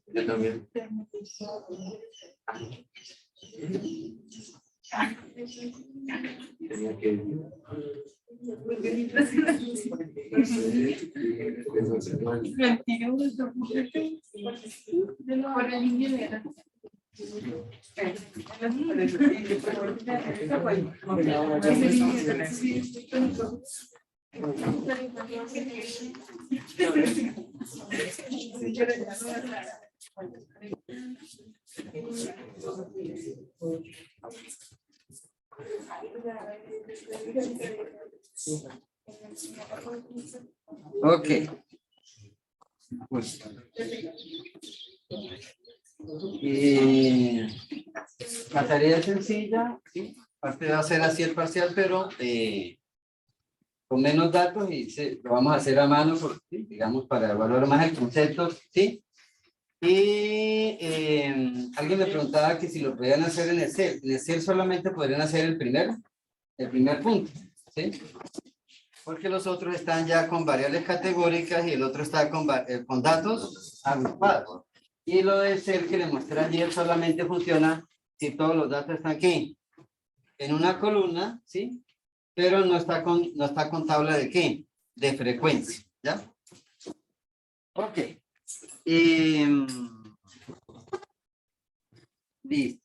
Yo también. Tenía que... Ok. Pues, la tarea es sencilla, ¿sí? Parte va a ser así el parcial, pero con menos datos y lo vamos a hacer a mano, ¿sí? Digamos, para evaluar más el concepto, ¿sí? Y alguien me preguntaba que si lo podían hacer en Excel. En Excel solamente podrían hacer el primer punto, ¿sí? Porque los otros están ya con variables categóricas y el otro está con datos agrupados. Y lo de Excel que le mostré ayer solamente funciona si todos los datos están aquí, en una columna, ¿sí? Pero no está con tabla de ¿qué? De frecuencia, ¿ya? Ok. Listo.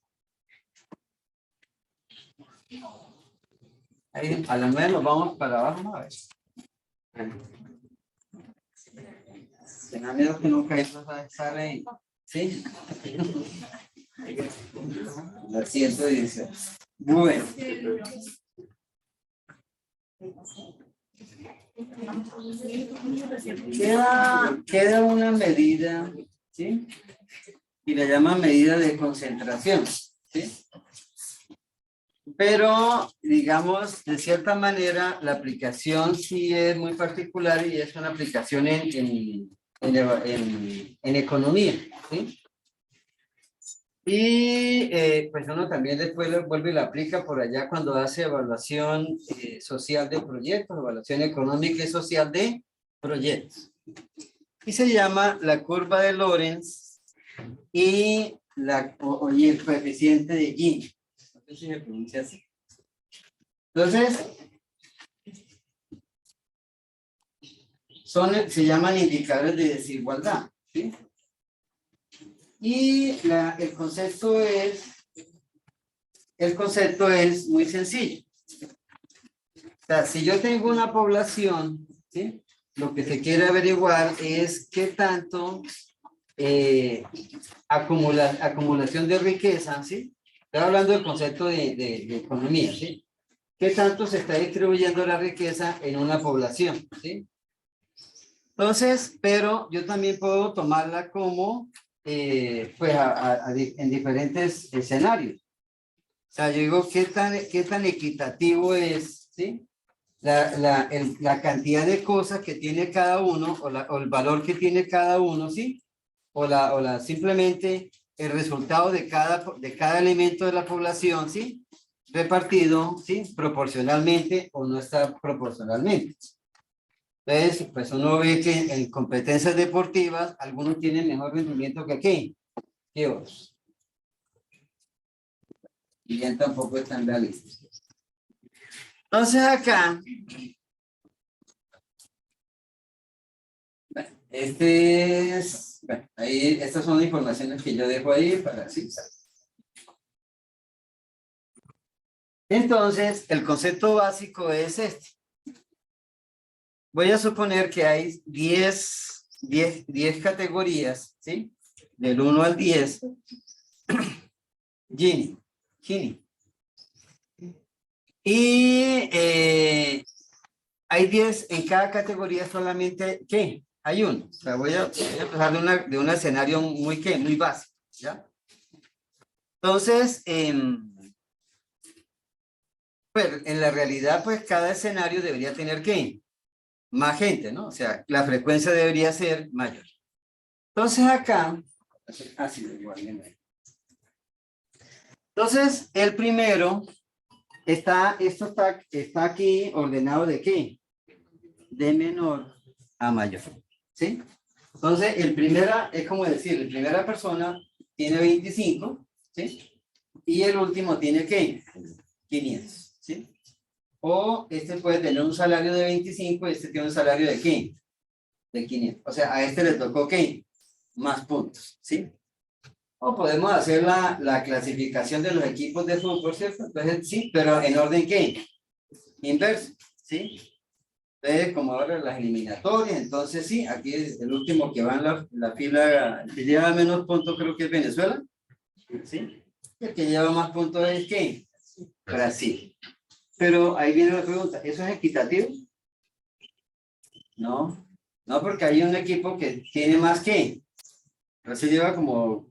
Ahí, a la vez nos vamos para abajo, a ver. Tenga miedo que nunca eso sale, ¿sí? La 110. Bueno. Queda una medida, ¿sí? Y la llaman medida de concentración, ¿sí? Pero, digamos, de cierta manera, la aplicación sí es muy particular y es una aplicación en economía, ¿sí? Y pues uno también después lo vuelve y la aplica por allá cuando hace evaluación social de proyectos, evaluación económica y social de proyectos. Y se llama la curva de Lorenz y el coeficiente de Gini. No sé si me pronuncia así. Entonces, se llaman indicadores de desigualdad, ¿sí? Y el concepto es muy sencillo. O sea, si yo tengo una población, ¿sí? Lo que se quiere averiguar es qué tanto acumulación de riqueza, ¿sí? Estoy hablando del concepto de economía, ¿sí? ¿Qué tanto se está distribuyendo la riqueza en una población, ¿sí? Entonces, pero yo también puedo tomarla como, pues, en diferentes escenarios. O sea, yo digo, ¿qué tan equitativo es, ¿sí? La cantidad de cosas que tiene cada uno, o el valor que tiene cada uno, ¿sí? Simplemente el resultado de cada elemento de la población, ¿sí? Repartido, ¿sí? Proporcionalmente o no está proporcionalmente. Entonces, pues uno ve que en competencias deportivas, algunos tienen mejor rendimiento que aquí, que otros. Y bien tampoco están realistas. Entonces acá, ahí, estas son informaciones que yo dejo ahí para sí. Entonces, el concepto básico es este. Voy a suponer que hay 10 categorías, ¿sí? Del 1 al 10. Gini. Y hay 10 en cada categoría solamente, ¿qué? Hay uno. O sea, voy a empezar de un escenario muy básico, ¿ya? Entonces, pues, en la realidad, pues, cada escenario debería tener, ¿qué? Más gente, ¿no? O sea, la frecuencia debería ser mayor. Entonces, acá, así igual, bien ahí. Entonces, el primero está aquí ordenado ¿de qué? De menor a mayor, ¿sí? Entonces, el primera, es como decir, la primera persona tiene 25, ¿sí? Y el último tiene ¿qué? 500, ¿sí? O este puede tener un salario de 25 y este tiene un salario ¿de qué? De 500. O sea, a este le tocó ¿qué? Más puntos, ¿sí? O podemos hacer la clasificación de los equipos de fútbol, ¿cierto? Entonces, sí, pero en orden ¿qué? Inverso, ¿sí? Entonces, como ahora las eliminatorias, entonces sí, aquí es el último que va en la fila, el que lleva menos puntos creo que es Venezuela, ¿sí? El que lleva más puntos es ¿qué? Brasil. Pero ahí viene la pregunta, ¿eso es equitativo? No, no, porque hay un equipo que tiene más que, Brasil lleva como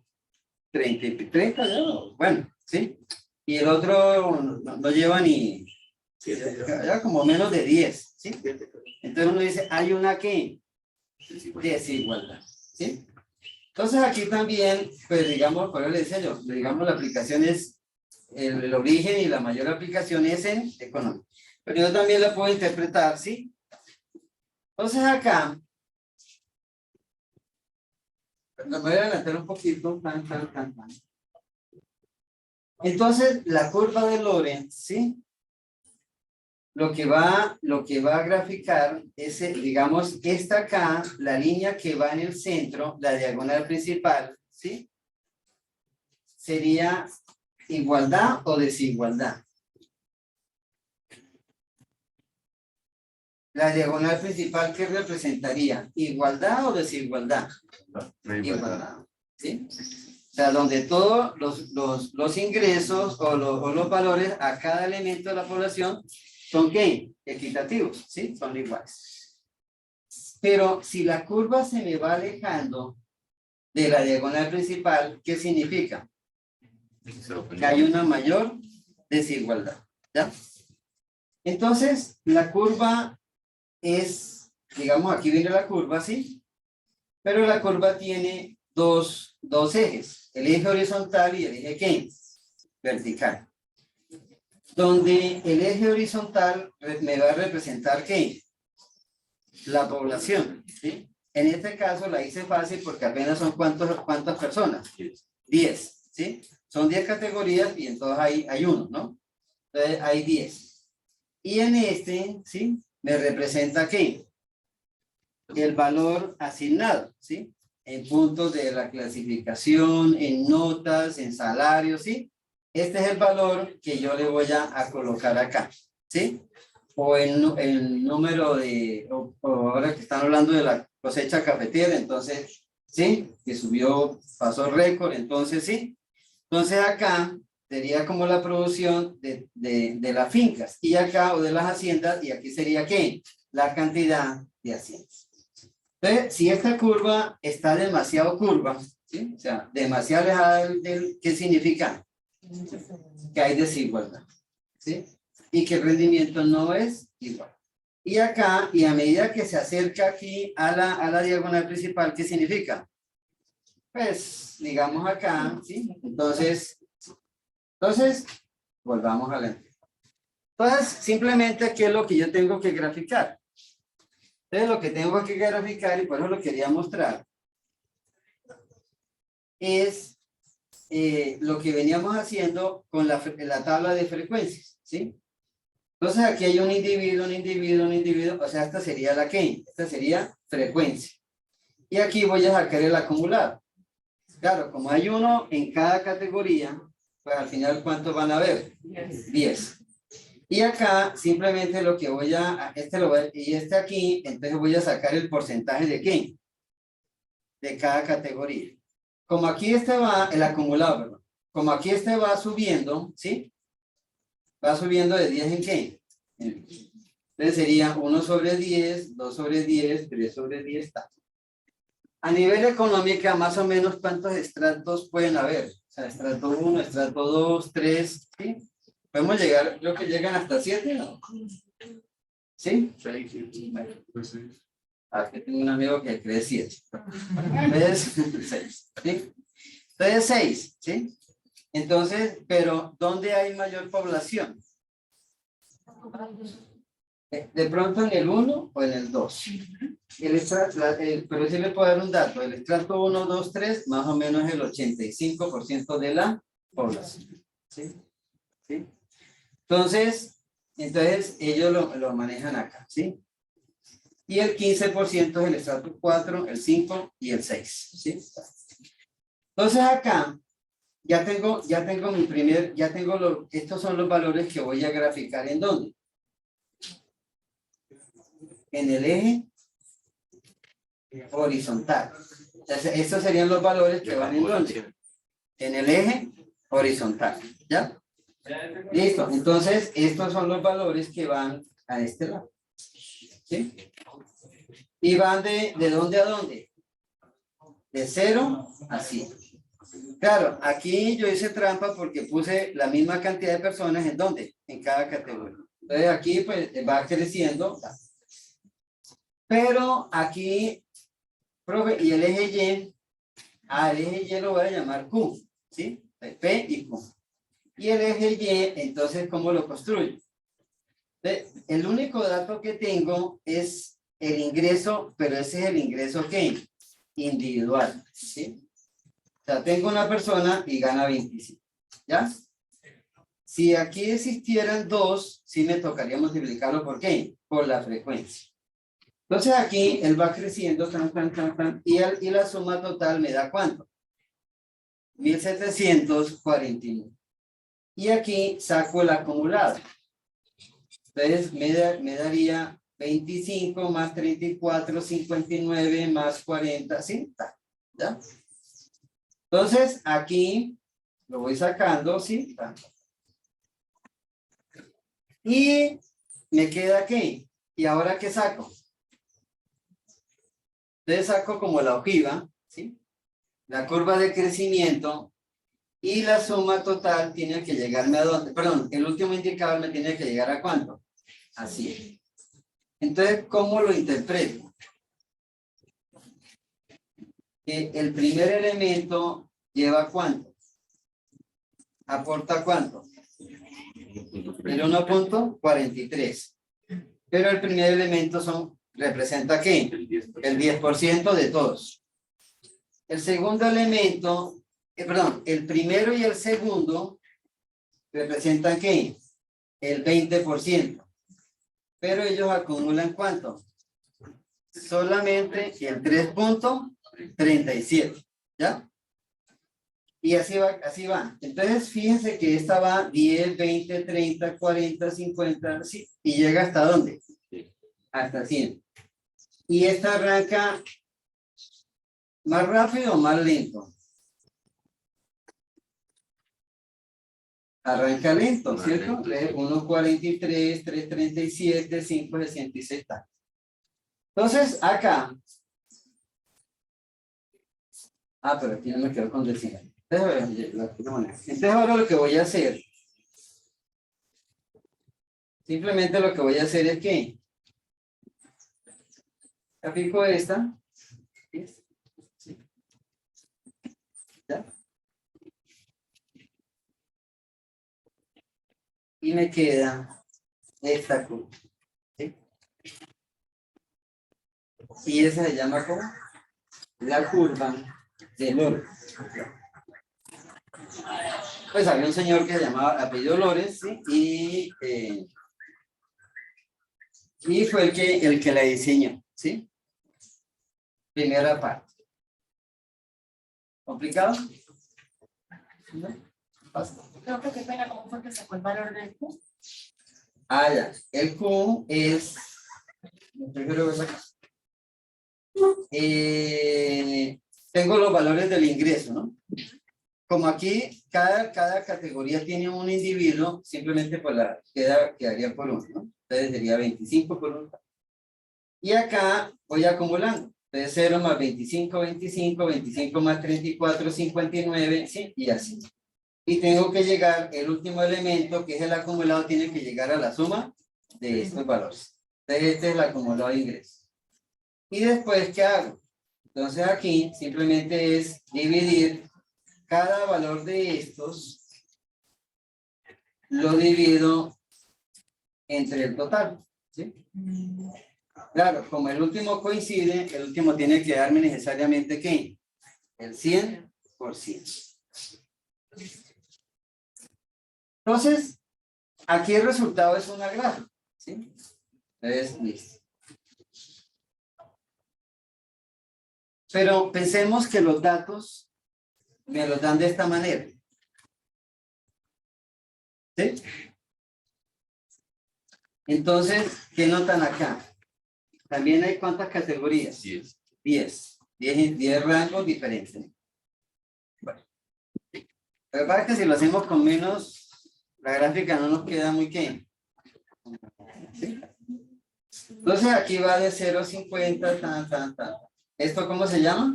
30, ¿no? Bueno, ¿sí? Y el otro no lleva ni, lleva como menos de 10, ¿sí? Entonces uno dice, hay una que desigualdad, ¿sí? Entonces aquí también, pues digamos, por el diseño, digamos la aplicación es, el origen y la mayor aplicación es en económico. Pero yo también la puedo interpretar, ¿sí? Entonces acá, me voy a adelantar un poquito, tan. Entonces, la curva de Lorenz, ¿sí? Lo que va a graficar es, digamos, esta acá, la línea que va en el centro, la diagonal principal, ¿sí? Sería igualdad o desigualdad. La diagonal principal, ¿qué representaría? ¿Igualdad o desigualdad? Igualdad, ¿sí? O sea, donde todos los ingresos o los valores a cada elemento de la población son ¿qué? Equitativos, ¿sí? Son iguales. Pero si la curva se me va alejando de la diagonal principal, ¿qué significa? Que hay una mayor desigualdad, ¿ya? Entonces, la curva es, digamos, aquí viene la curva, ¿sí? Pero la curva tiene dos ejes, el eje horizontal y el eje ¿qué? Vertical. Donde el eje horizontal me va a representar ¿qué? La población, ¿sí? En este caso la hice fácil porque apenas son ¿cuántas personas? 10, ¿sí? Son 10 categorías y entonces hay uno, ¿no? Entonces hay 10. Y en este, ¿sí? Me representa ¿qué? El valor asignado, ¿sí? En puntos de la clasificación, en notas, en salarios, ¿sí? Este es el valor que yo le voy a colocar acá, ¿sí? O el número de, o ahora que están hablando de la cosecha cafetera, entonces, ¿sí? Que subió, pasó récord, entonces, ¿sí? Entonces acá sería como la producción de las fincas, y acá, o de las haciendas, y aquí sería, ¿qué? La cantidad de haciendas. Entonces, si esta curva está demasiado curva, ¿sí? O sea, demasiado alejada ¿qué significa? Que hay desigualdad, ¿sí? Y que el rendimiento no es igual. Y acá, y a medida que se acerca aquí a la diagonal principal, ¿qué significa? Pues, digamos acá, ¿sí? Entonces, volvamos a la. Entonces, simplemente, ¿qué es lo que yo tengo que graficar? Entonces, lo que tengo que graficar, y por eso lo quería mostrar, es lo que veníamos haciendo con la tabla de frecuencias, ¿sí? Entonces, aquí hay un individuo, o sea, esta sería la que, esta sería frecuencia. Y aquí voy a sacar el acumulado. Claro, como hay uno en cada categoría, pues al final, ¿cuántos van a haber? 10. Y acá simplemente lo que voy a, y este aquí, entonces voy a sacar el porcentaje de qué, de cada categoría. Como aquí este va, el acumulado, perdón. Como aquí este va subiendo, ¿sí? Va subiendo de 10 en qué. Entonces sería 1 sobre 10, 2 sobre 10, 3 sobre 10, tal. A nivel económico, más o menos, ¿cuántos estratos pueden haber? O sea, estrato 1, estrato 2, 3, ¿sí? Podemos llegar, creo que llegan hasta 7, ¿no? ¿Sí? 6. Bueno. Aquí tengo un amigo que cree 7. Entonces, 6, ¿sí? Entonces 6, ¿sí? Entonces, pero ¿dónde hay mayor población? De pronto en el 1 o en el 2. Pero sí le puedo dar un dato. El estrato 1, 2, 3, más o menos el 85% de la población. ¿Sí? ¿Sí? Entonces ellos lo manejan acá. ¿Sí? Y el 15% es el estrato 4, el 5 y el 6. ¿Sí? Entonces acá ya tengo estos son los valores que voy a graficar. ¿En dónde? En el eje horizontal. Entonces, estos serían los valores que van en dónde? En el eje horizontal. ¿Ya? Listo. Entonces, estos son los valores que van a este lado. ¿Sí? Y van de dónde a dónde? De 0 a 100. Claro, aquí yo hice trampa porque puse la misma cantidad de personas en dónde, en cada categoría. Entonces aquí pues va creciendo. Pero aquí, profe, y el eje Y, el eje Y lo voy a llamar Q, ¿sí? P y Q. Y el eje Y, entonces, ¿cómo lo construyo? El único dato que tengo es el ingreso, pero ese es el ingreso ¿qué? Individual, ¿sí? O sea, tengo una persona y gana 25, ¿ya? Si aquí existieran dos, sí me tocaría multiplicarlo ¿por qué? Por la frecuencia. Entonces aquí él va creciendo, y la suma total me da ¿cuánto? 1749. Y aquí saco el acumulado. Entonces me daría 25 más 34, 59 más 40, ¿sí? ¿Ya? Entonces, aquí lo voy sacando, ¿sí? Y me queda aquí. ¿Y ahora qué saco? Entonces saco como la ojiva, ¿sí? La curva de crecimiento y la suma total tiene que llegarme a dónde. Perdón, el último indicador me tiene que llegar a ¿cuánto? A 100. Entonces, ¿cómo lo interpreto? Que el primer elemento lleva ¿cuánto? ¿Aporta cuánto? El 1.43. Pero el primer elemento representa ¿qué? El 10% de todos. El segundo elemento, el primero y el segundo representan ¿qué? El 20%. Pero ellos acumulan ¿cuánto? Solamente el 3.37. ¿Ya? Y así va, así va. Entonces, fíjense que esta va 10, 20, 30, 40, 50, ¿sí? Y llega ¿hasta dónde? Hasta 100. Y esta arranca más rápido o más lento. Arranca lento, ¿cierto? 1.43, 3.37, 5.66. Entonces, acá. Pero aquí no me quedo con decir. Entonces, ahora lo que voy a hacer. Simplemente lo que voy a hacer es que aplico esta. ¿Sí? ¿Ya? Y me queda esta curva. ¿Sí? Y esa se llama como la curva de Lorenz. Pues había un señor que se llamaba apellido Lorenz, ¿sí? Y fue el que la diseñó, ¿sí? Primera parte. ¿Complicado? ¿No? Creo que qué pena, ¿cómo fue que sacó el valor del Q? Ya. El Q es. Tengo los valores del ingreso, ¿no? Como aquí cada categoría tiene un individuo, simplemente por quedaría por uno, ¿no? Entonces sería 25 por uno. Y acá voy acumulando. Entonces 0 más 25, 25, 25 más 34, 59, ¿sí? Y así. Y tengo que llegar, el último elemento, que es el acumulado, tiene que llegar a la suma de estos valores. Entonces este es el acumulado de ingresos. Y después, ¿qué hago? Entonces aquí simplemente es dividir cada valor de estos lo divido entre el total, ¿sí? Claro, como el último coincide, el último tiene que darme necesariamente, ¿qué? El 100%. Entonces, aquí el resultado es una gráfica, ¿sí? Entonces, listo. Pero pensemos que los datos me los dan de esta manera. ¿Sí? Entonces, ¿qué notan acá? También hay cuántas categorías. 10. 10 rangos diferentes. Bueno. Lo que pasa es que si lo hacemos con menos, la gráfica no nos queda muy bien. ¿Sí? Entonces aquí va de 0 a 50, tan. ¿Esto cómo se llama?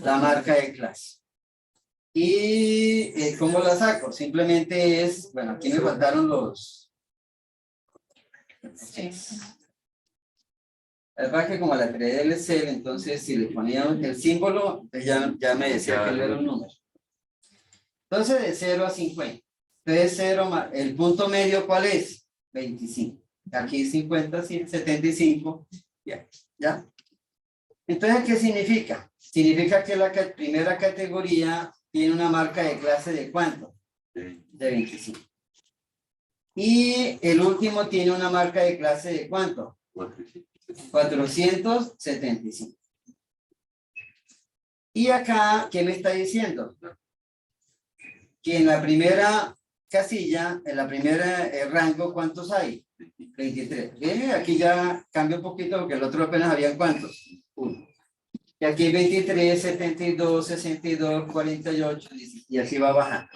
La marca de clase. ¿Y cómo la saco? Simplemente es, bueno, aquí me faltaron los... Sí. La verdad que como la creé del Excel, entonces si le poníamos el símbolo, pues ya me decía que no era un número. Entonces de 0 a 50. Entonces 0 más, el punto medio, ¿cuál es? 25. Aquí 50, 75. ¿Ya? Entonces, ¿qué significa? Significa que la primera categoría tiene una marca de clase de ¿cuánto? De 25. Y el último tiene una marca de clase de ¿cuánto? 475. Y acá, ¿qué me está diciendo? Que en la primera casilla, en la primera rango, ¿cuántos hay? 23. ¿Bien? Aquí ya cambia un poquito porque el otro apenas había ¿cuántos? 1. Y aquí hay 23, 72, 62, 48, y así va bajando.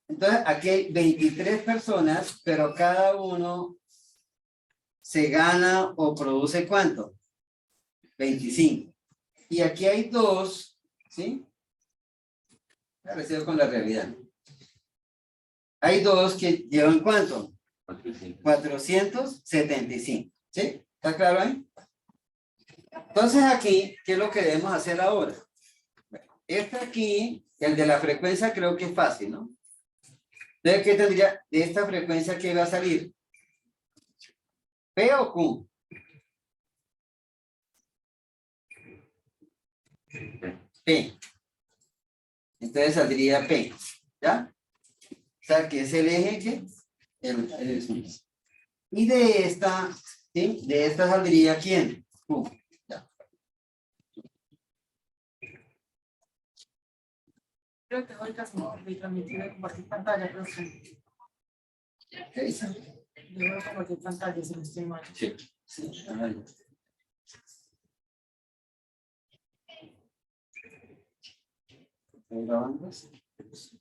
Entonces, aquí hay 23 personas, pero cada uno se gana o produce ¿cuánto? 25. Y aquí hay 2, ¿sí? Parecido con la realidad. Hay 2 que llevan ¿cuánto? 475. ¿Sí? ¿Está claro ahí? Entonces aquí, ¿qué es lo que debemos hacer ahora? Este aquí, el de la frecuencia, creo que es fácil, ¿no? Entonces, ¿qué tendría? De esta frecuencia, ¿qué va a salir? ¿P o Q? P. Entonces saldría P. ¿Ya? O sea, que es el eje que... Y de esta, ¿sí? De esta saldría ¿quién? Q. ¿Ya? Creo que hoy casi no me transmití de compartir pantalla, pero sí. ¿Qué dice? Yo voy a compartir pantalla si no estoy mal. Sí. Sí. Ah, ya. ¿Están grabando? Listo.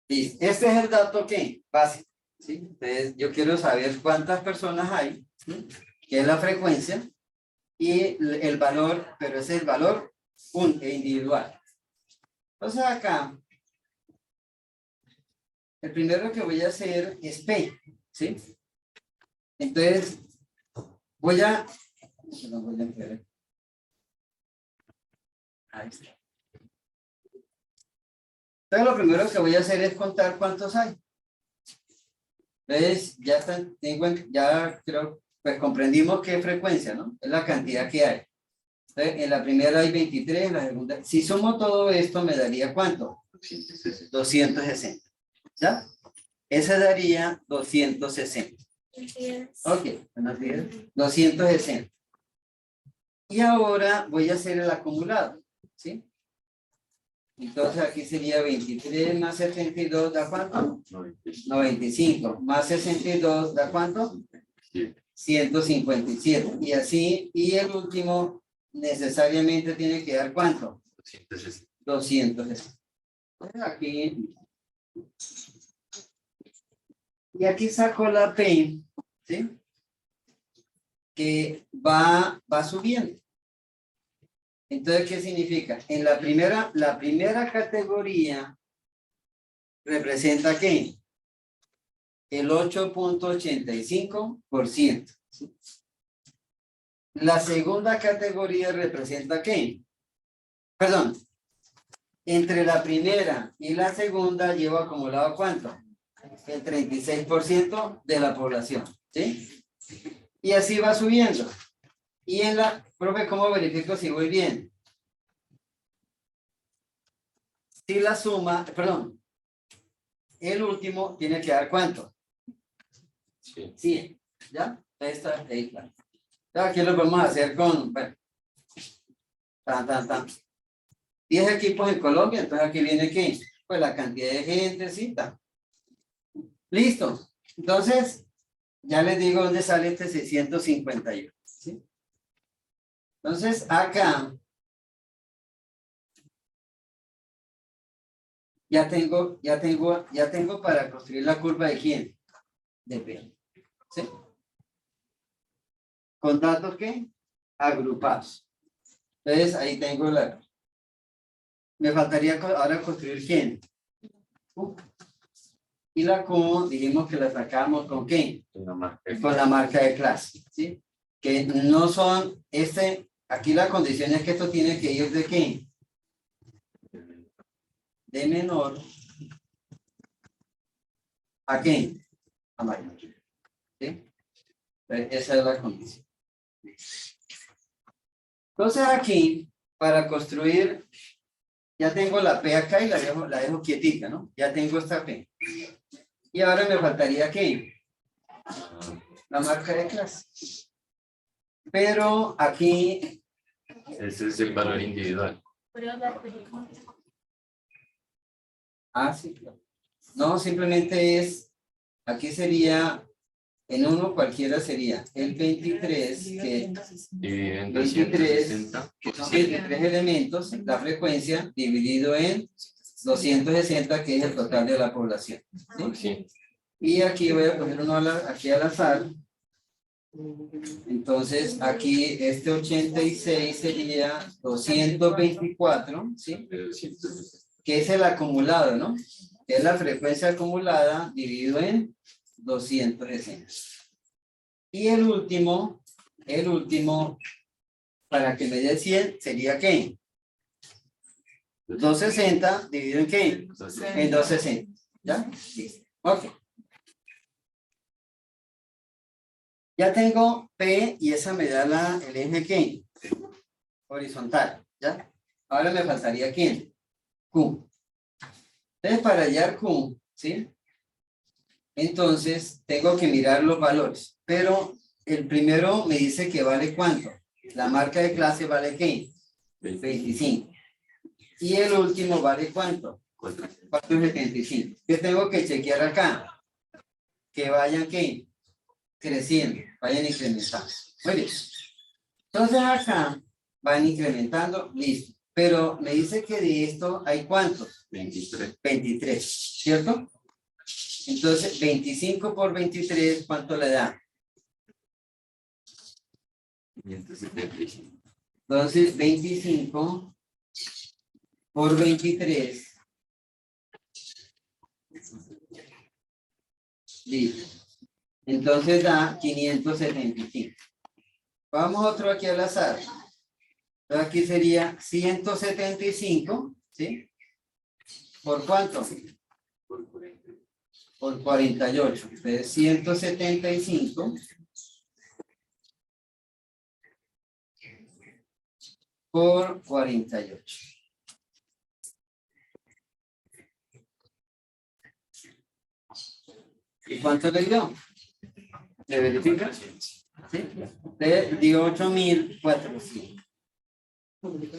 Este es el dato que básico, ¿sí? Entonces, yo quiero saber cuántas personas hay, ¿sí? ¿Qué es la frecuencia? Y el valor, pero ese es el valor individual. Entonces acá, el primero que voy a hacer es P, ¿sí? Entonces, voy a ahí está. Entonces, lo primero que voy a hacer es contar cuántos hay. Entonces, ya están, ya creo, pues comprendimos qué frecuencia, ¿no? Es la cantidad que hay. Entonces, en la primera hay 23, en la segunda, si sumo todo esto, me daría ¿cuánto? 260. ¿Ya? Ese daría 260. Ok, buenos días. 260. Y ahora voy a hacer el acumulado, ¿sí? Entonces aquí sería 23 más 72, ¿da cuánto? 95. Más 62, ¿da cuánto? 157. Y así, y el último necesariamente tiene que dar ¿cuánto? 260. Aquí. Y aquí saco la P, ¿sí? Que va subiendo. Entonces, ¿qué significa? En la primera categoría representa ¿qué? El 8.85%. ¿Sí? La segunda categoría representa ¿qué? Perdón. Entre la primera y la segunda llevo acumulado ¿cuánto? El 36% de la población, ¿sí? Y así va subiendo. Y en la, profe, ¿cómo verifico si voy bien? Si la suma, perdón, el último tiene que dar ¿cuánto? Sí. 100, ¿ya? Ahí está, ahí está. Ya aquí lo vamos a hacer con, bueno, tan. 10 equipos en Colombia, entonces aquí viene ¿qué? Pues la cantidad de gente, sí, está. Listo. Entonces, ya les digo dónde sale este 651, ¿sí? Entonces, acá ya tengo para construir la curva de quién? De P. ¿Sí? Con datos ¿qué? Agrupados. Entonces, ahí tengo la... Me faltaría ahora construir quién? Y la Q dijimos que la sacamos con ¿qué? Una marca. Con la marca de clase, ¿sí? Que no son, aquí la condición es que esto tiene que ir de ¿qué? De menor a ¿qué? A mayor, ¿sí? Entonces, esa es la condición. Entonces aquí, para construir, ya tengo la P acá y la dejo quietita, ¿no? Ya tengo esta P. Y ahora me faltaría ¿qué? La marca de clase. Pero aquí... Ese es el valor individual. Ah, sí, claro. No, simplemente es... Aquí sería... En uno cualquiera sería el 23, que Dividido en 23, 260. son 23 elementos, la frecuencia dividido en 260, que es el total de la población, ¿sí? Sí. Y aquí voy a poner uno aquí al azar. Entonces aquí este 86 sería 224, ¿sí? Que es el acumulado, ¿no? Que es la frecuencia acumulada dividido en 260. Y el último, para que me dé 100, sería ¿qué? 260 dividido en ¿qué? En 260. ¿Ya? Listo. Ok. Ya tengo P y esa me da el eje ¿qué? Horizontal. ¿Ya? Ahora me faltaría ¿quién? Q. Entonces, para hallar Q, ¿sí? Entonces, tengo que mirar los valores. Pero el primero me dice que vale ¿cuánto? La marca de clase vale ¿qué? 25. Y el último vale ¿cuánto? 475. ¿Qué tengo que chequear acá? Que vayan ¿qué? Creciendo, vayan incrementando. Muy bien. Entonces acá van incrementando, listo. Pero me dice que de esto hay ¿cuántos? 23. 23, ¿cierto? Entonces, 25 por 23, ¿cuánto le da? 575. Entonces, 25 por 23. Listo. Entonces da 575. Vamos otro aquí al azar. Entonces aquí sería 175, ¿sí? ¿Por cuánto? Por 40. Por 48. Entonces 175 por 48. ¿Y cuánto le dio? ¿Le verifica? ¿Sí? Le dio 8.400.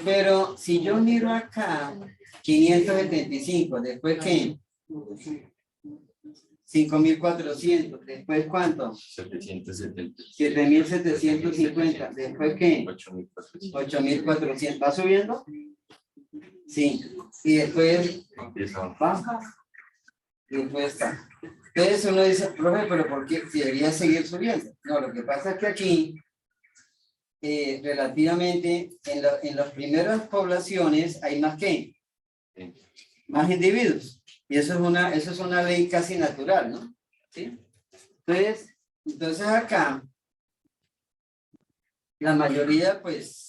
Pero si yo miro acá, 575, después ¿qué? 5.400, después ¿cuánto? 770. 7.750, después ¿qué? 8.400. 8.400, ¿va subiendo? Sí, y después Empieza. baja, y después está. Entonces uno dice, profe, pero ¿por qué debería seguir subiendo? No, lo que pasa es que aquí, relativamente, en las primeras poblaciones hay más que, más individuos. Y eso es una ley casi natural, ¿no? ¿Sí? Entonces acá, la mayoría, pues,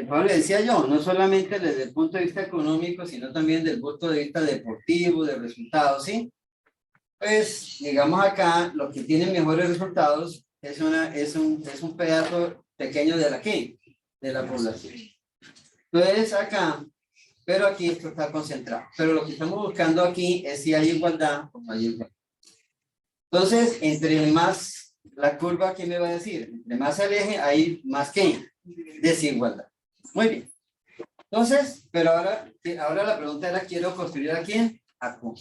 como le decía yo, no solamente desde el punto de vista económico, sino también desde el punto de vista deportivo, de resultados, ¿sí? Pues, digamos acá, los que tienen mejores resultados es un pedazo pequeño de la ¿qué? De la población. Entonces, acá, pero aquí esto está concentrado. Pero lo que estamos buscando aquí es si hay igualdad o no hay igualdad. Entonces, entre más la curva, ¿qué me va a decir? Entre más se aleje, hay más ¿qué? Desigualdad. Muy bien. Entonces, pero ahora la pregunta era, ¿quiero construir a quién? A Q.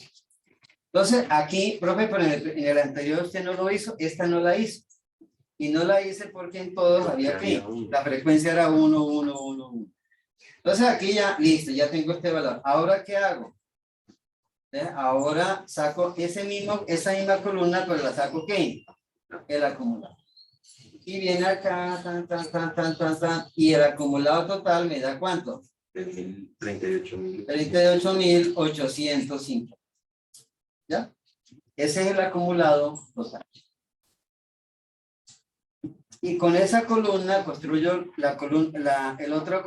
Entonces, aquí, profe, pero en el anterior usted no lo hizo, esta no la hizo. Y no la hice porque en todos había que la frecuencia era 1, 1, 1, 1. Entonces, aquí ya, listo, ya tengo este valor. ¿Ahora qué hago? Ahora saco esa misma columna, pero la saco ¿qué? El acumulado. Y viene acá, y el acumulado total me da ¿cuánto? 38.000. 38.805. ¿Ya? Ese es el acumulado total. Y con esa columna construyo el otro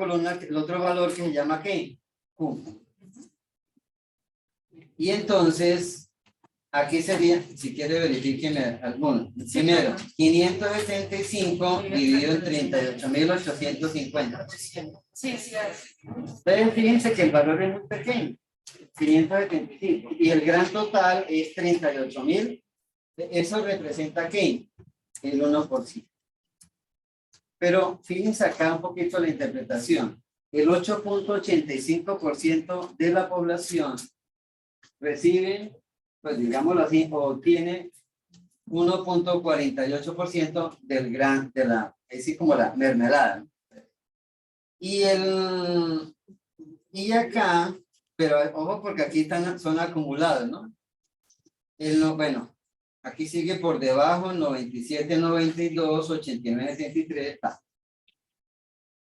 valor que se llama ¿qué? Q. Y entonces, aquí sería, si quiere verifíqueme alguno. Primero, 575 dividido en 38.850. Sí, sí. Ustedes fíjense que el valor es muy pequeño, 575. Y el gran total es 38.000. Eso representa ¿qué? El 1%. Pero fíjense acá un poquito la interpretación. El 8.85% de la población recibe, pues digámoslo así, o tiene 1.48% es decir, como la mermelada. Y acá, pero ojo porque aquí son acumulados, ¿no? Bueno, aquí sigue por debajo, 97, 92, 89, 73.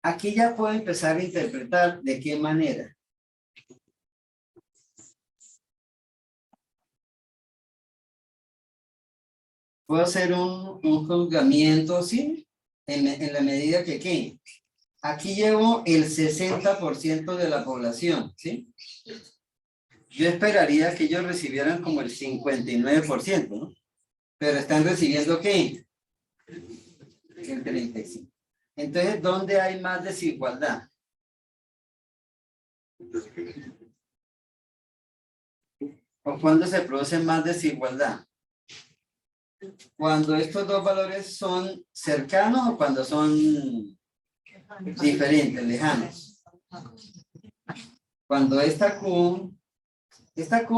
Aquí ya puedo empezar a interpretar de qué manera. Puedo hacer un juzgamiento, ¿sí? En la medida que ¿qué? Aquí llevo el 60% de la población, ¿sí? Yo esperaría que ellos recibieran como el 59%, ¿no? Pero están recibiendo ¿qué? El 35%. Entonces, ¿dónde hay más desigualdad? ¿O cuándo se produce más desigualdad? ¿Cuando estos dos valores son cercanos o cuando son diferentes, lejanos? Cuando esta Q,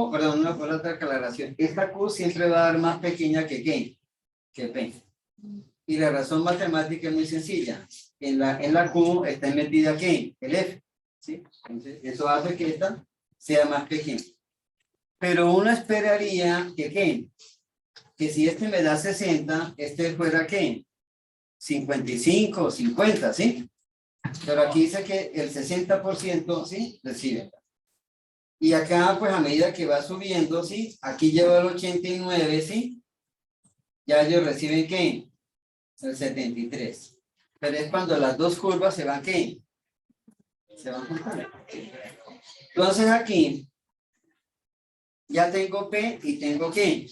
perdón, una por otra aclaración, esta Q siempre va a dar más pequeña que ¿qué? Que P. Y la razón matemática es muy sencilla. En la Q está metida ¿qué? El F. ¿Sí? Entonces, eso hace que esta sea más pequeña. Pero uno esperaría que ¿qué? Que si este me da 60, este fuera ¿qué? 55 o 50, ¿sí? Pero aquí dice que el 60%, ¿sí? Recibe. Y acá, pues a medida que va subiendo, ¿sí? Aquí lleva el 89, ¿sí? Ya ellos reciben ¿qué? El 73. Pero es cuando las dos curvas se van ¿qué? Se van juntando. Entonces aquí ya tengo P y tengo ¿qué?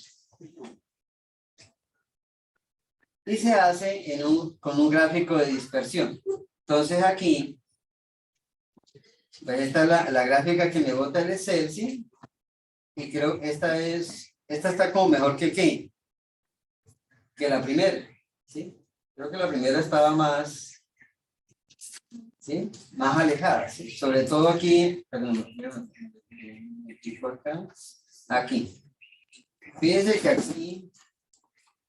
Y se hace con un gráfico de dispersión. Entonces aquí, pues esta es la gráfica que me bota el Excel, ¿sí? Y creo que esta está como mejor que ¿qué? Que la primera, ¿sí? Creo que la primera estaba más, ¿sí? Más alejada, ¿sí? Sobre todo aquí, perdón, aquí. Fíjense que aquí,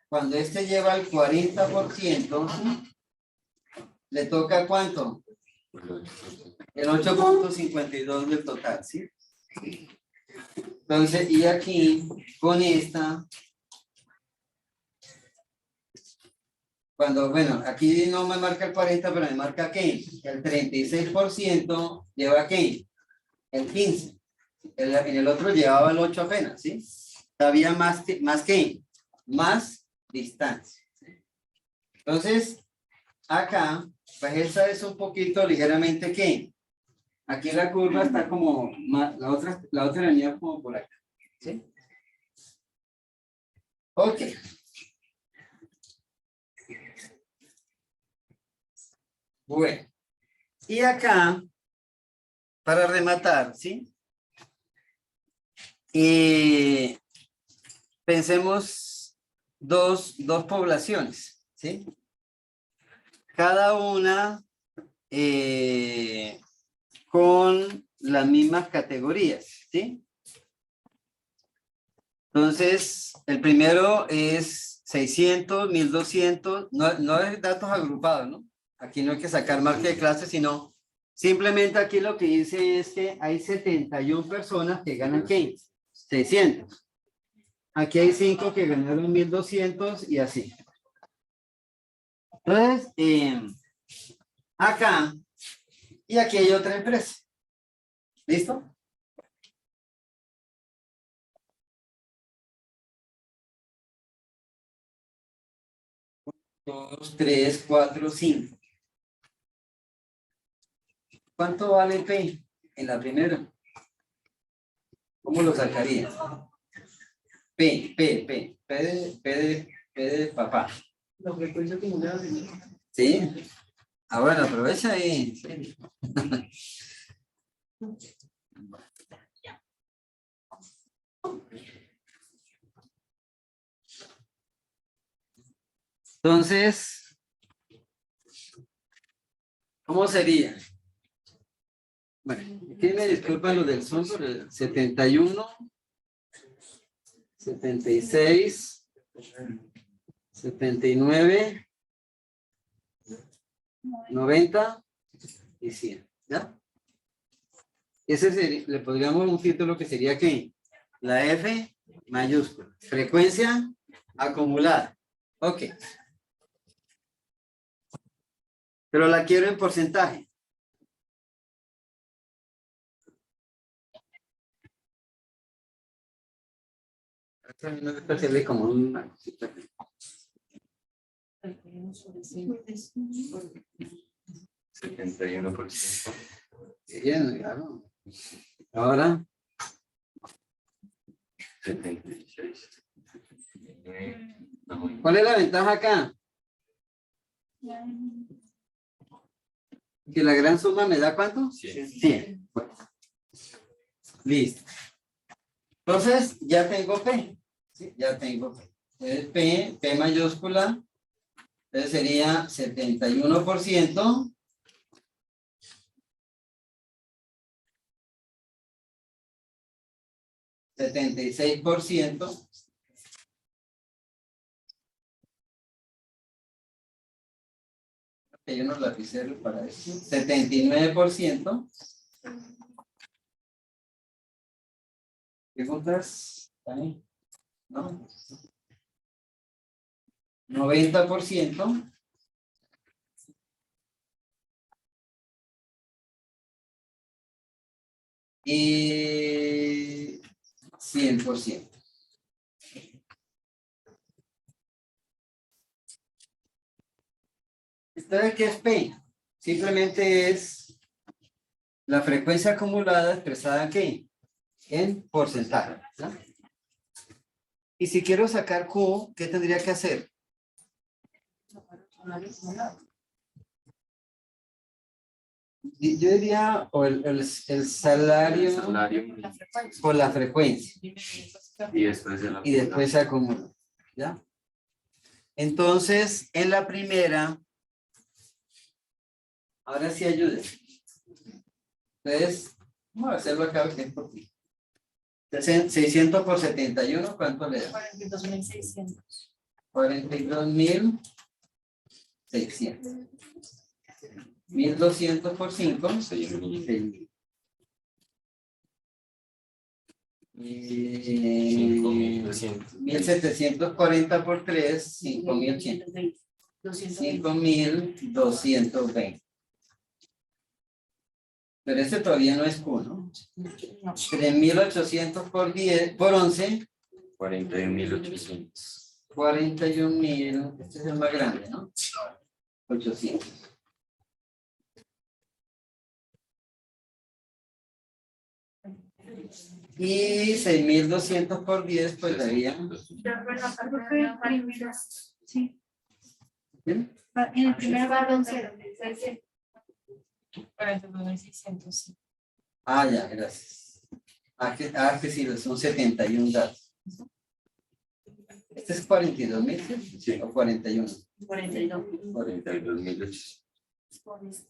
cuando este lleva el 40%, ¿sí? ¿Le toca cuánto? El 8.52 del total, ¿sí? Entonces, y aquí, con esta, cuando, bueno, aquí no me marca el 40, pero me marca ¿qué? El 36% lleva ¿qué? El 15. En el otro llevaba el 8 apenas, ¿sí? Había más ¿qué? Más distancia. Entonces, acá, pues esta es un poquito ligeramente ¿qué? Aquí la curva está como, la otra venía como por acá, ¿sí? Ok. Bueno, y acá, para rematar, ¿sí? Pensemos dos poblaciones, ¿sí? Cada una con las mismas categorías, ¿sí? Entonces, el primero es 600, 1200, no es datos agrupados, ¿no? Aquí no hay que sacar marca de clase, sino simplemente aquí lo que dice es que hay 71 personas que ganan ¿qué? 600. Aquí hay 5 que ganaron 1200 y así. Entonces, acá y aquí hay otra empresa. ¿Listo? 2, 3, 4, 5. ¿Cuánto vale P en la primera? ¿Cómo lo sacaría? P de papá. La frecuencia acumulada. ¿Sí? Ah, bueno, aprovecha ahí. Sí. Entonces, ¿cómo sería? Bueno, aquí me disculpan lo del Zoom, pero el 71, 76, 79, 90 y 100, ¿ya? Ese sería, le podríamos un título que sería ¿qué? La F mayúscula. Frecuencia acumulada. Ok. Pero la quiero en porcentaje. No es hacerle como una... 71%. Bien, claro. Ahora, 76. ¿cuál es la ventaja acá? Que la gran suma me da ¿cuánto? 100. Bueno. Listo. Entonces, ya tengo P. ¿Sí? Ya tengo P. Entonces, P mayúscula. Entonces sería 71%. %. Hay unos lapiceros para eso. 79%. ¿Preguntas? ¿Ahí? ¿No? 90%. Y 100%. ¿Ustedes qué es P? Simplemente es la frecuencia acumulada expresada aquí en porcentaje, ¿no? Y si quiero sacar Q, ¿qué tendría que hacer? Yo diría o el salario por la frecuencia. Y después de la Y después se acumula, ¿ya? Entonces, en la primera, ahora sí ayude. Entonces, vamos a hacerlo acá que es por ti. 600 por 71, ¿cuánto le da? 42.600. 42.600. 1.200 por 5. 6.000. 5.200. 1.740 por 3, 5.100. 5.220. Pero este todavía no es Q, ¿no? 3.800 por 10, por 11. 41.800. 41.000, este es el más grande, ¿no? 800. Y 6.200 por 10, pues daría. Sí. ¿Bien? En el primer balón 0. 42.600, sí. Ah, ya, gracias. Que sí, son 71 datos. ¿Este es 42.000? Sí. ¿O 41? 42. 42.800.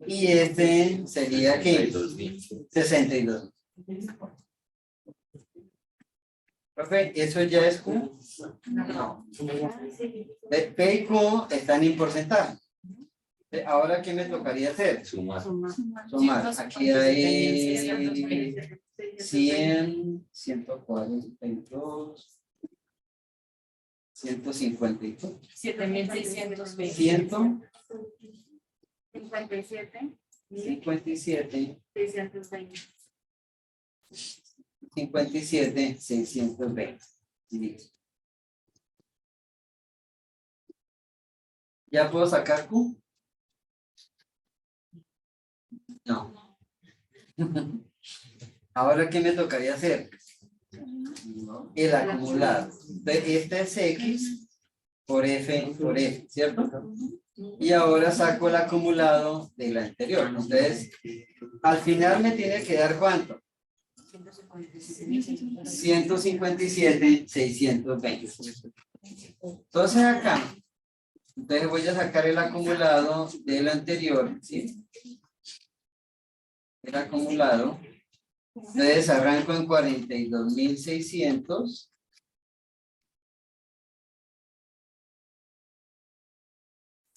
Y este sería ¿qué? 62.000. 62. Profe, ¿eso ya es Q? No. P y Q están en porcentaje. Ahora, ¿qué me tocaría hacer? Sumar. Sumar. Aquí hay 100, 142, 152, 7.620. 100, 57. 57, 620. 57, 620. Listo. ¿Ya puedo sacar Q? No. Ahora, ¿qué me tocaría hacer? El acumulado. Entonces, este es X por F, ¿cierto? Y ahora saco el acumulado del anterior. Entonces, al final me tiene que dar ¿cuánto? 157, 620. Entonces acá, entonces voy a sacar el acumulado del anterior, ¿sí? El acumulado. Entonces arranco en 42.600.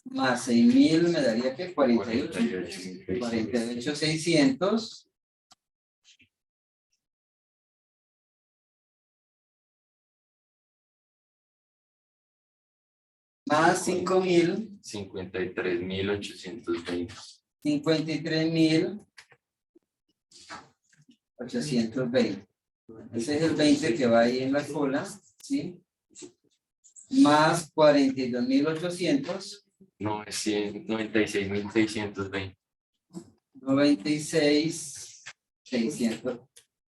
Más 6.000 me daría que 48. 48.600. Más 5.000. 53.820. 53.820. Ese es el 20 que va ahí en la cola, ¿sí? Más 42.800. 96.620.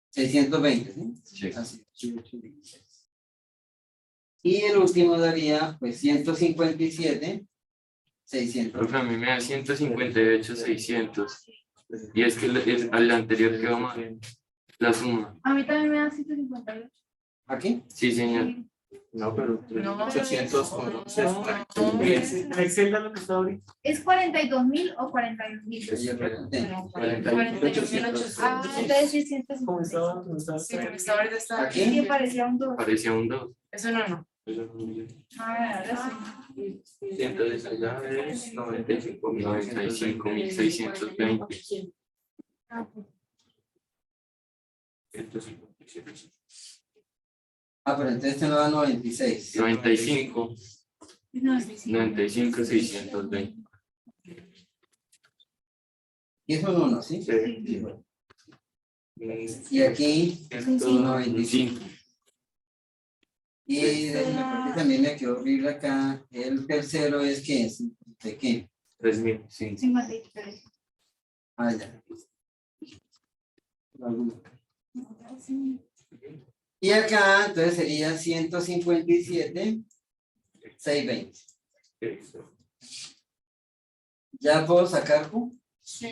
620, ¿sí? Sí. Así. Y el último daría, pues, 157, 600. Profe, a mí me da 158.600. Y es que al anterior quedó mal. La suma. A mí también me da 158. ¿Aquí? Sí, señor. No, pero No, 800 con no, 11. no. En Excel da lo que está ahorita. ¿Es 42.000 o 41.000? Yo pregunté. 4800. Ah, entonces sí, 150. ¿Cómo estaba? ¿Cómo estaba? Sí, porque está ahorita está Aquí. Sí, parecía un 2. Parecía un 2. Eso no. Ahora sí. Entonces allá es 95.620. Ah, pero entonces este me da 96. 95. No, sí, sí. 95.620. Y es un 1, ¿sí? Sí. Y aquí, 195. y también me quedó horrible acá. El tercero es ¿qué es? ¿De qué? 3.000. Sí. 53. Ah, ya. Y acá, entonces sería 157, 620. ¿Ya puedo sacar Q? Sí.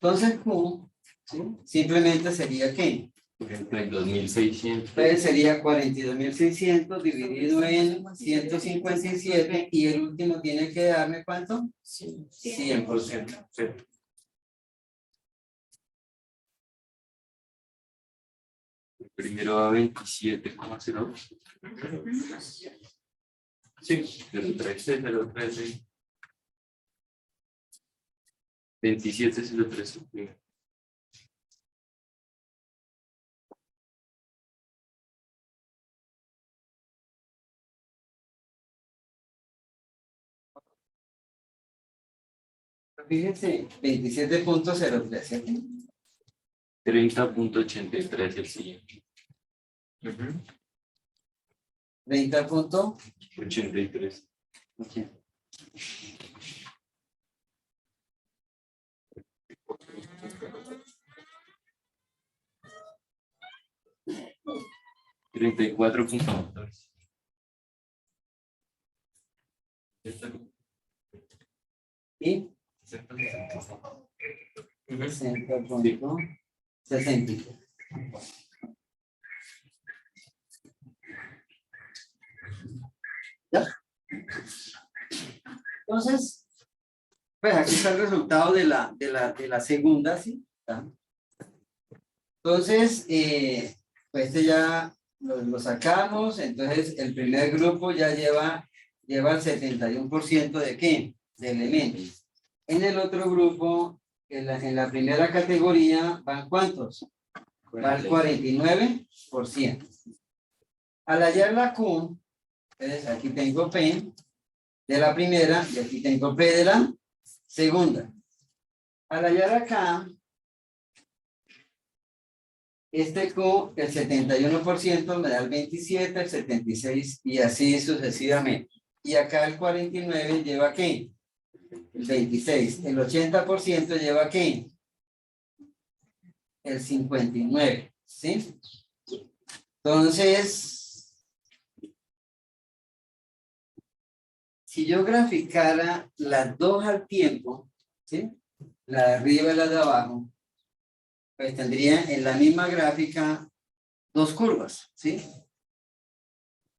Entonces Q, ¿sí? Simplemente sería ¿qué? 32.600. Entonces sería 42.600 dividido en 157 y el último tiene que darme ¿cuánto? 100%. Sí. Primero a 27,02. Sí, 013, 013. 27, 013. Fíjense, 27.03, ¿cierto? 30.83 el siguiente. 30.80. 83. $34.14. Y 60.60. ¿Ya? Entonces, pues aquí está el resultado de la segunda, ¿sí? ¿Ya? Entonces, pues este ya lo sacamos, entonces el primer grupo ya lleva el 71% de ¿qué? De elementos. En el otro grupo, en la primera categoría, ¿van cuántos? Va el 49%. Al hallar la Q, entonces aquí tengo P de la primera y aquí tengo P de la segunda. Al hallar acá, este Q, el 71% me da el 27, el 76 y así sucesivamente. Y acá el 49 lleva ¿qué? El 26. El 80% lleva ¿qué? El 59. ¿Sí? Entonces, si yo graficara las dos al tiempo, ¿sí? La de arriba y la de abajo, pues tendría en la misma gráfica dos curvas, ¿sí?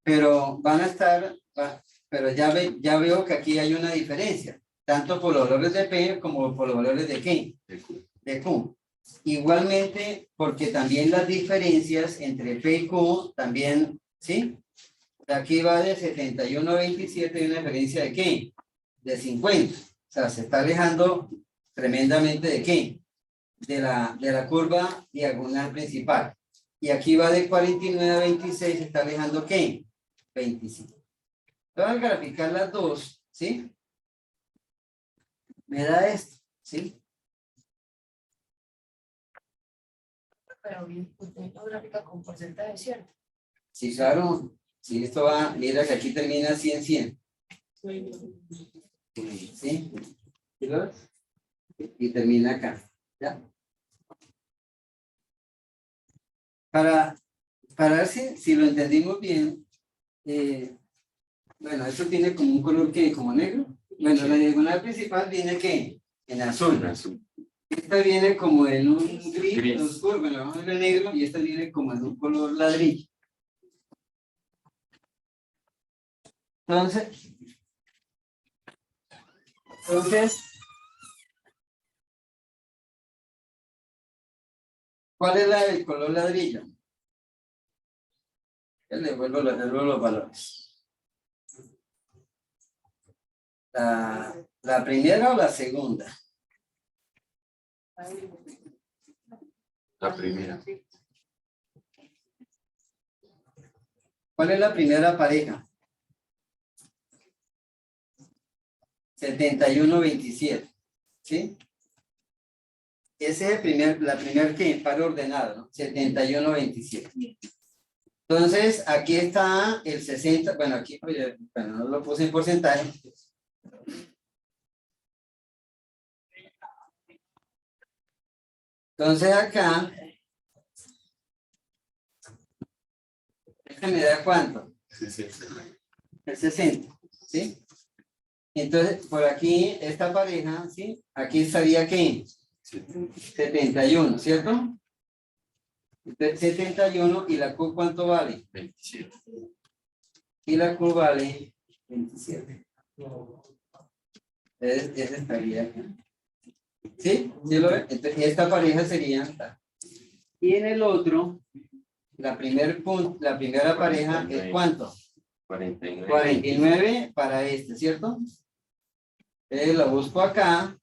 Pero van a estar, pero ya veo que aquí hay una diferencia, tanto por los valores de P como por los valores de ¿qué? De Q. Igualmente, porque también las diferencias entre P y Q también, ¿sí? Aquí va de 71 a 27 y una diferencia de ¿qué? De 50. O sea, se está alejando tremendamente de ¿qué? De la curva diagonal principal. Y aquí va de 49 a 26, se está alejando ¿qué? 25. Entonces, al graficar las dos, ¿sí? Me da esto, ¿sí? Pero bien, una gráfica con porcentaje, ¿cierto? Sí, claro. Sí, esto va, mira que aquí termina 100-100. ¿Sí? ¿Sí lo ves? Y termina acá. ¿Ya? Para ver si lo entendimos bien, bueno, esto tiene como un color que como negro. Bueno, la diagonal principal viene ¿qué? En azul. Esta viene como en un gris oscuro, bueno, vamos a ver negro, y esta viene como en un color ladrillo. Entonces, ¿cuál es el color ladrillo? Ya le vuelvo los valores. ¿La primera o la segunda? La primera. ¿Cuál es la primera pareja? 71-27. ¿Sí? Ese es la primera que par ordenado, ¿no? 71-27. Entonces, aquí está el 60, bueno, aquí, oye, bueno, no lo puse en porcentaje. Entonces acá, este me da ¿cuánto? El 60, ¿sí? Entonces, por aquí, esta pareja, ¿sí? Aquí estaría ¿qué? 71, ¿cierto? Entonces, 71 y la Q ¿cuánto vale? 27. Y la Q vale 27. Ese estaría acá. ¿Sí? ¿Sí lo ven? Entonces, esta pareja sería esta. Y en el otro, la primera pareja es ¿cuánto? 49. 49 para este, ¿cierto? Entonces la busco acá.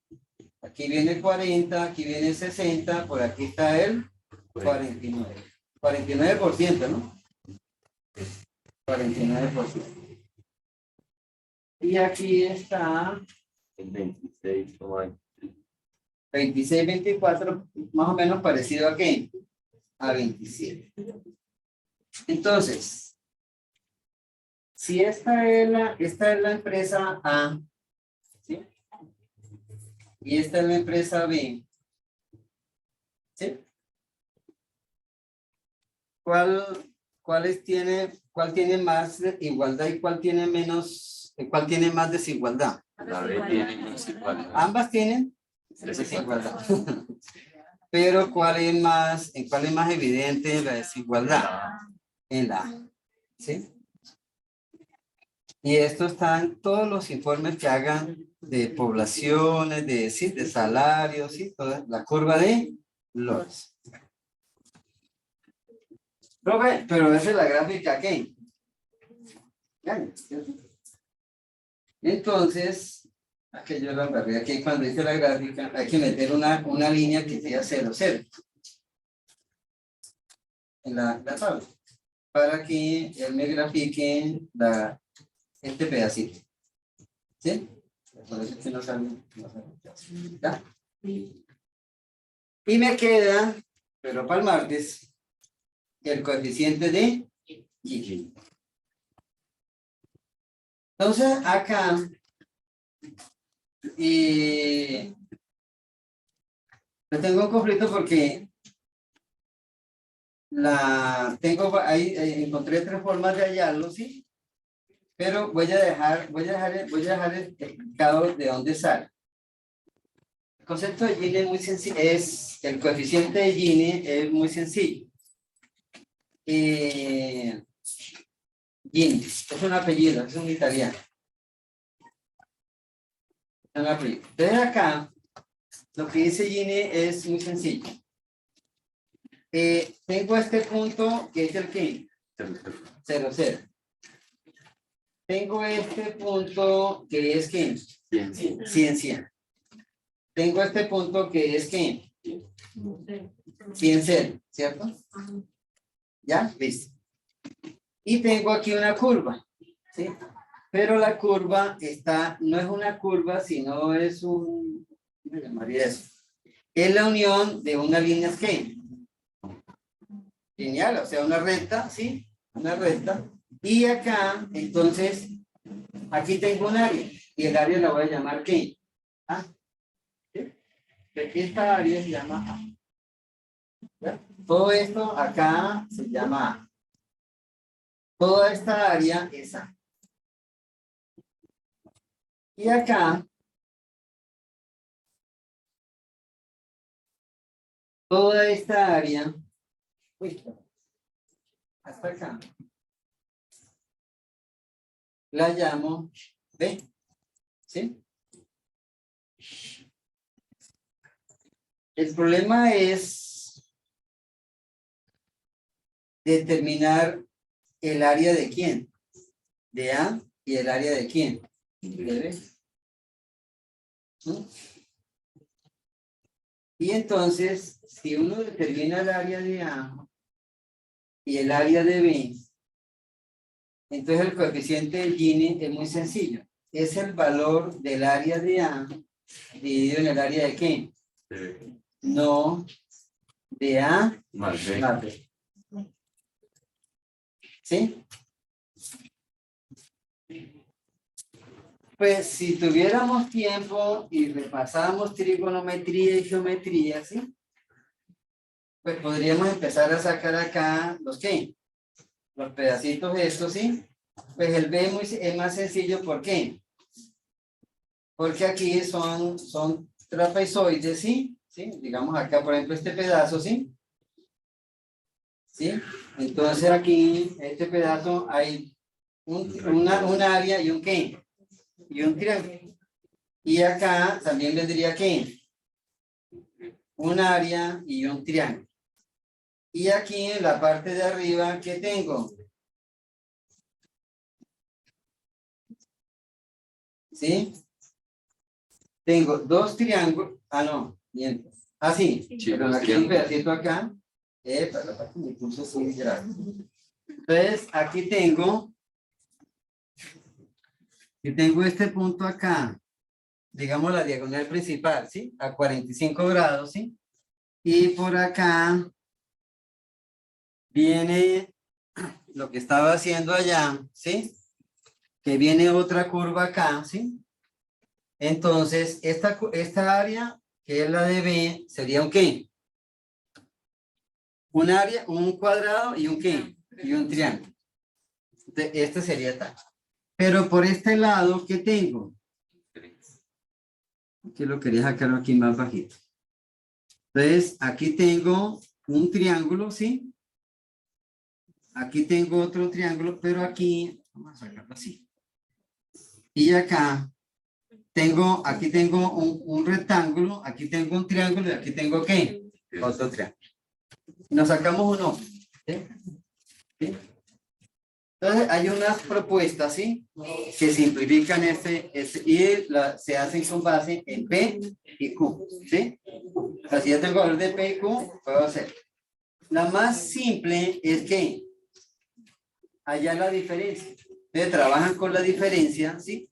Aquí viene 40, aquí viene 60, por aquí está el 49. 49%, ¿no? 49%. Y aquí está El 26. 26, 24, más o menos parecido a ¿qué? A 27. Entonces, si esta es la empresa A, ¿sí? Y esta es la empresa B, ¿sí? ¿Cuál tiene más igualdad y cuál tiene menos, cuál tiene más desigualdad? La B tiene municipalidad. Ambas tienen desigualdad. Pero ¿en cuál es más evidente la desigualdad? En la A, ¿sí? Y esto está en todos los informes que hagan de poblaciones, de salarios, ¿sí? Toda la curva de Lorenz. Profe, pero esa es la gráfica ¿qué? Entonces, aquí yo la embarré, aquí cuando hice la gráfica hay que meter una línea que sea 0, 0 en la tabla para que él me grafique este pedacito. ¿Sí? Por eso es que no sale. ¿Ya? Y me queda, pero para el martes, el coeficiente de Y. Entonces, acá, yo tengo un conflicto porque ahí encontré 3 formas de hallarlo, ¿sí? Pero voy a dejar explicado de dónde sale. El concepto de Gini es muy sencillo, el coeficiente de Gini es muy sencillo. Gini, es un apellido, es un italiano. Es un apellido. Entonces acá, lo que dice Gini es muy sencillo. Tengo este punto que es el que 0, 0. Tengo este punto que es que 100, 100. Tengo este punto que es que 100, 0, ¿cierto? ¿Ya? ¿Listo? Y tengo aquí una curva, ¿sí? Pero la curva no es una curva, sino es ¿cómo me llamaría eso? Es la unión de unas líneas que lineal, o sea, una recta, ¿sí? Una recta. Y acá, entonces, aquí tengo un área. Y el área la voy a llamar ¿qué? A. ¿Sí? Esta área se llama A. ¿Ya? Todo esto acá se llama A. Toda esta área es A. Y acá, toda esta área, hasta acá, la llamo B. ¿Sí? El problema es determinar el área de quién, de A, y el área de quién, de B. ¿Sí? Y entonces, si uno determina el área de A y el área de B, entonces el coeficiente de Gini es muy sencillo. Es el valor del área de A dividido en el área de ¿qué? No, de A Más B. más B. ¿Sí? Pues si tuviéramos tiempo y repasamos trigonometría y geometría, ¿sí? Pues podríamos empezar a sacar acá los ¿qué? Los pedacitos estos, ¿sí? Pues el B es más sencillo, ¿por qué? Porque aquí son trapezoides, ¿sí? ¿Sí? Digamos acá, por ejemplo, este pedazo, ¿sí? ¿Sí? Entonces aquí, este pedazo, hay un área y un ¿qué? Y un triángulo. Y acá también vendría ¿qué? Un área y un triángulo. Y aquí en la parte de arriba, ¿qué tengo? ¿Sí? Tengo 2 triángulos. Ah, no, miento. Ah, sí, Sí, pero los aquí un triángulos. pedacito acá. Para la parte de curso sí, grave. Entonces, aquí tengo este punto acá, digamos la diagonal principal, ¿sí? A 45 grados, ¿sí? Y por acá viene lo que estaba haciendo allá, ¿sí? que viene otra curva acá, ¿sí? Entonces, esta área, que es la de B, sería un ¿qué? Un área, un cuadrado y un ¿qué? Y un triángulo. Este sería tal. Pero por este lado, ¿qué tengo? Que lo quería sacar aquí más bajito. Entonces, aquí tengo un triángulo, ¿sí? Aquí tengo otro triángulo, pero aquí, vamos a sacarlo así. Y acá tengo, aquí tengo un rectángulo, aquí tengo un triángulo y aquí tengo ¿qué? Otro triángulo. Nos sacamos uno. ¿Sí? ¿Sí? Entonces, hay unas propuestas, ¿sí? Que simplifican se hacen con base en P y Q, ¿sí? O sea, si yo tengo valor de P y Q, puedo hacer. La más simple es que allá la diferencia. Ustedes trabajan con la diferencia, ¿sí?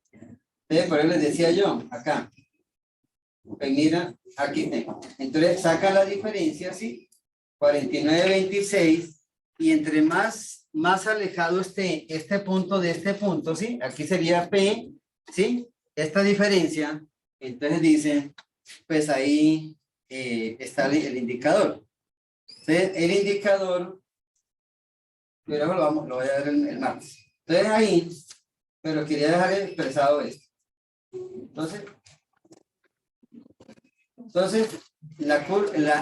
Entonces, por eso les decía yo, acá. Pues mira, aquí tengo. Entonces, sacan la diferencia, ¿sí? 49,26. Y entre más alejado esté este punto de este punto, ¿sí? Aquí sería P, ¿sí? Esta diferencia, entonces dicen, pues ahí está el indicador. Entonces, el indicador, pero lo voy a ver el martes. Entonces ahí, pero quería dejar expresado esto. Entonces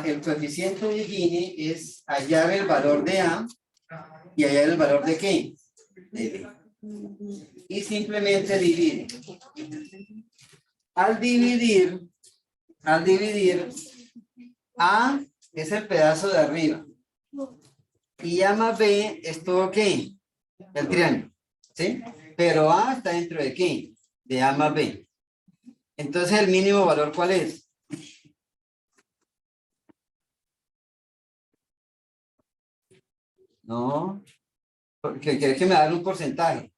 el coeficiente de Gini es hallar el valor de A y hallar el valor de ¿qué? De B. Y simplemente divide. Al dividir, A es el pedazo de arriba. Y A más B es todo ¿qué? El triángulo. ¿Sí? Pero A está dentro de ¿qué? De A más B. Entonces, ¿el mínimo valor cuál es? No. Porque quiere que me haga un porcentaje.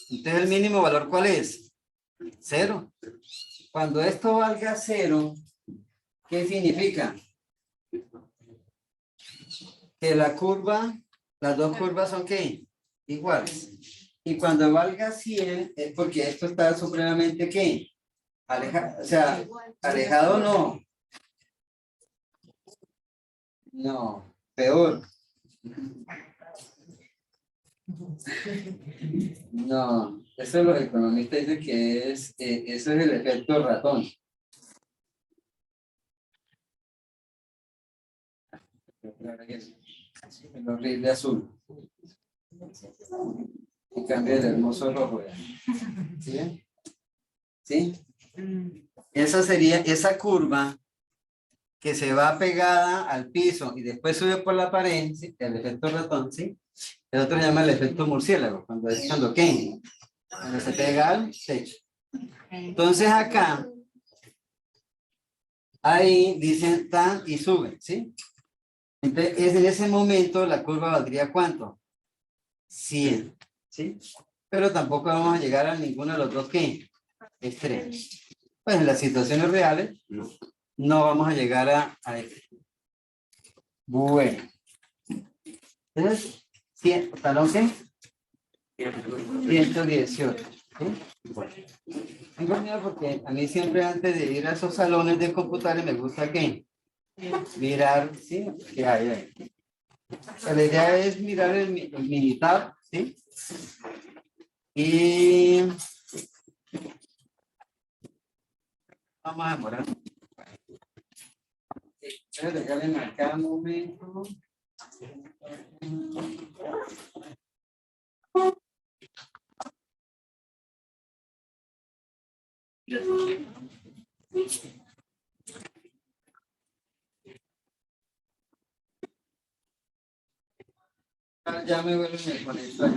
Entonces, ¿el mínimo valor cuál es? 0. Cuando esto valga 0, ¿qué significa? Que la curva, las dos curvas son ¿qué? Iguales. Y cuando valga 100 es porque esto está supremamente ¿qué? Alejado, o sea, alejado no. No, peor. No, eso los economistas dicen que eso es el efecto ratón. El horrible azul. En cambio el hermoso rojo. ¿Sí? ¿Sí? Esa sería esa curva que se va pegada al piso y después sube por la pared, ¿sí? El efecto ratón, ¿sí? El otro se llama el efecto murciélago, cuando ¿qué? Cuando se pega al techo. Entonces acá, ahí dicen tan y suben, ¿sí? Entonces en ese momento la curva valdría ¿cuánto? 100, ¿sí? Pero tampoco vamos a llegar a ninguno de los dos ¿qué? Extremos. Pues en las situaciones reales no vamos a llegar a este. Bueno. Entonces, ¿talón qué? 118. ¿Sí? Tengo miedo porque a mí siempre antes de ir a esos salones de computadores me gusta ¿qué? Mirar, ¿sí? ¿Qué hay ahí? La idea es mirar el Minitab, ¿sí? Y vamos a demorar. Regálenme acá un momento. Ya me vuelven a conectar.